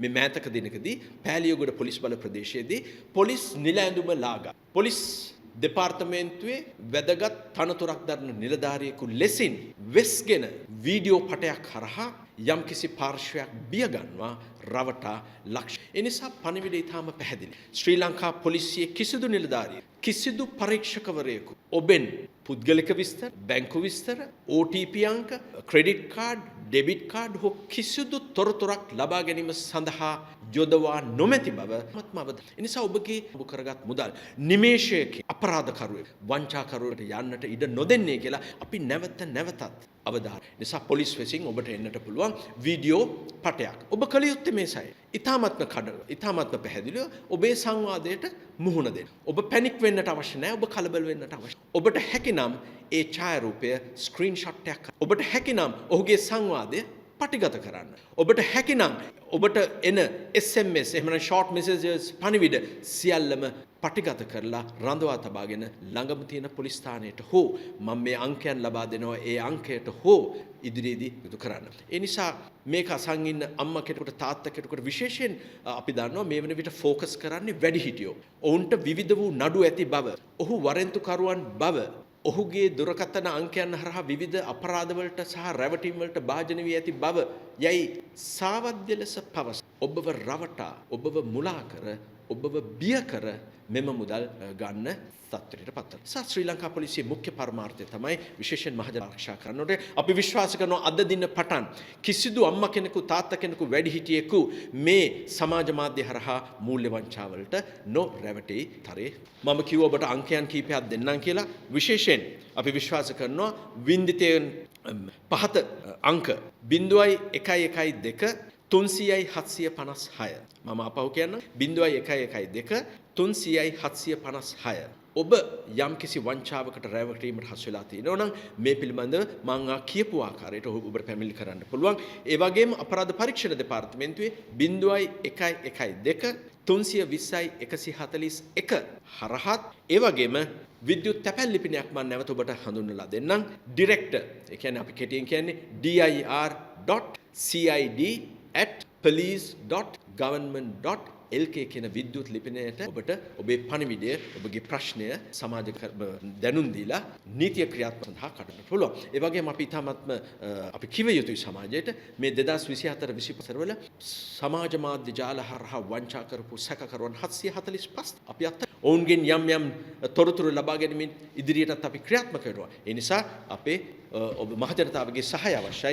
මේ මෑතක දිනකදී පෑලියගොඩ පොලිස් බල ප්‍රදේශයේදී පොලිස් නිල ඇඳුම ලාගා පොලිස් දෙපාර්තමේන්තුවේ වැදගත් තනතුරක් දරන නිලධාරියෙකු ලෙසින් වෙස්ගෙන වීඩියෝ පටයක් හරහා යම්කිසි පාර්ශ්වයක් බියගන්වා රවටා ලක්ෂ. ඒ නිසා පණිවිඩය ඊටාම පැහැදිලි. ශ්‍රී ලංකා පොලිසියේ කිසිදු නිලධාරියෙකු කිසිදු පරීක්ෂකවරයෙකු ඔබෙන් පුද්ගලික විස්තර, බැංකු විස්තර, OTP අංක, ක්‍රෙඩිට් කාඩ්, ඩෙබිට් කාඩ් හෝ කිසිදු තොරතුරක් ලබා ගැනීම සඳහා යොදවා නොමැති බව එනිසා ඔබගේ ඔබ කරගත් මුදල් නිමේෂයකින් අපරාධකරුවෙක් වංචාකරුවෙකුට යන්නට ඉඩ නොදෙන්නේ කියලා අපි නැවතත් අවධානය. නිසා පොලිස් වෙසින් ඔබට එන්නට පුළුවන් වීඩියෝ පටයක්. ඔබ කළ යුත්තේ මේසයි. ඉතාමත්ම පැහැදිලිව ඔබේ සංවාදයට මුහුණ දෙන්න. ඔබ පැනික් වෙන්නට අවශ්‍ය නැහැ. ඔබ කලබල වෙන්නට අවශ්‍ය. ඔබට හැකිනම් ඒ ඡායාරූපය ස්ක්‍රීන්ෂොට් එකක්. ඔබට හැකිනම් ඔහුගේ සංවාදය පටිගත කරන්න. ඔබට හැකිනම් ඔබට එන SMS එහෙම නැත්නම් short messages පණිවිඩ සියල්ලම පටිගත කරලා රඳවා තබාගෙන ළඟම තියෙන පොලිස් ස්ථානයට හෝ මම මේ අංකයන් ලබා දෙනවා ඒ අංකයට හෝ ඉදිරියේදී යොදු කරන්න. ඒ නිසා මේක අසන් ඉන්න අම්මා කෙනෙකුට තාත්තා කෙනෙකුට විශේෂයෙන් අපි දන්නවා මේ වෙන විට ફોකස් කරන්නේ වැඩිහිටියෝ. ඔවුන්ට විවිධ වූ නඩු ඇති බව, ඔහු වරෙන්තුකරුවන් බව, ඔහුගේ දුරකථන අංකයන් හරහා විවිධ අපරාධවලට සහ රැවටීම් වලට භාජන වී ඇති බව යයි සාවද්‍ය ලෙස පවස. ඔබව රවටා, ඔබව මුලා කර, ඔබව බිය කර මෙම මුදල් ගන්න තත්ත්වයට පත් වෙනවා. ශ්‍රී ලංකා පොලිසියේ මුඛ්‍ය පරමාර්ථය තමයි විශේෂයෙන් මහජන ආරක්ෂා කරනකොට අපි විශ්වාස කරනවා අද දින පටන් කිසිදු අම්මා කෙනෙකු තාත්තා කෙනෙකු වැඩිහිටියෙකු මේ සමාජ මාධ්‍ය හරහා මූල්‍ය වංචාවලට නොරැවටෙයි තරේ. මම කිව්ව ඔබට අංකයන් කීපයක් දෙන්නම් කියලා. විශේෂයෙන් අපි විශ්වාස කරනවා වින්දිතයෙන් පහත අංක 0.112 300යි 756. මම අපහු කියන්න 0.112 300යි 756. ඔබ යම් කිසි වංචාවකට රැවටීමට හසු වෙලා තියෙනවා නම් මේ පිළිබඳව මම කියපු ආකාරයට ඔබට පැමිණිලි කරන්න පුළුවන්. ඒ වගේම අපරාධ පරීක්ෂණ දෙපාර්තමේන්තුවේ 0.112 320යි 141 හරහත් ඒ වගේම විද්‍යුත් තැපැල් ලිපිනයක් මම නැවත ඔබට හඳුන්වලා දෙන්නම්. ඩිරෙක්ටර් ඒ කියන්නේ අපි කෙටියෙන් කියන්නේ dir.cid@police.government.lk කියන විද්‍යුත් ලිපිනයට ඔබට ඔබේ පණිවිඩය, ඔබගේ ප්‍රශ්නය සමාජ දැනුම් දීලා නීතිය ක්‍රියාත්මක සඳහා කටයුතු පුළුවන්. ඒ වගේම අපි තාමත්ම අපි කිව යුතුයි සමාජයට මේ 2024-25 වල සමාජ මාධ්‍ය ජාල හරහා වංචා කරපු සැකකරුවන් 745 අපි අත්ත ඔවුන්ගෙන් යම් තොරතුරු ලබා ගැනීමෙන් ඉදිරියටත් අපි ක්‍රියාත්මක වෙනවා. ඒ නිසා අපේ ඔබ මහජනතාවගේ සහාය අවශ්‍යයි.